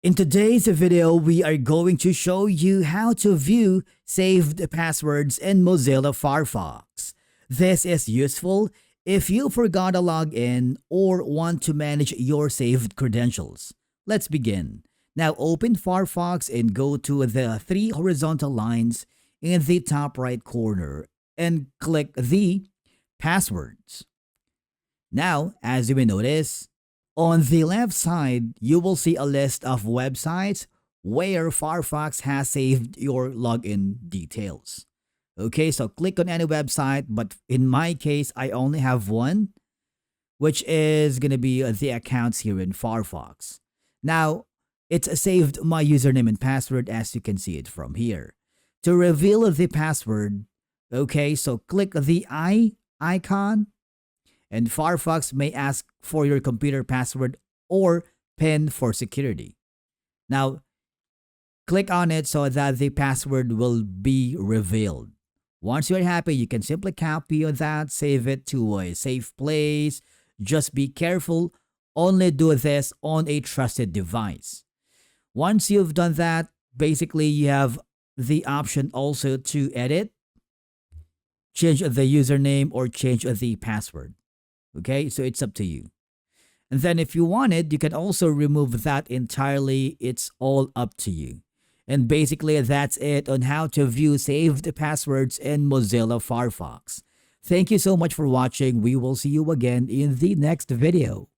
In today's video, we are going to show you how to view saved passwords in Mozilla Firefox. This is useful if you forgot to log in or want to manage your saved credentials. Let's begin. Now open Firefox and go to the three horizontal lines in the top right corner and click the passwords. Now, as you may notice, on the left side, you will see a list of websites where Firefox has saved your login details. Okay, so click on any website, but in my case, I only have one, which is going to be the accounts here in Firefox. Now, it's saved my username and password as you can see it from here. To reveal the password, okay, so click the eye icon, and Firefox may ask for your computer password or PIN for security. Now, click on it so that the password will be revealed. Once you're happy, you can simply copy that, save it to a safe place. Just be careful, only do this on a trusted device. Once you've done that, basically you have the option also to edit, change the username, or change the password. Okay, so it's up to you. And then if you wanted, you can also remove that entirely. It's all up to you. And basically that's it on how to view saved passwords in Mozilla Firefox. Thank you so much for watching. We will see you again in the next video.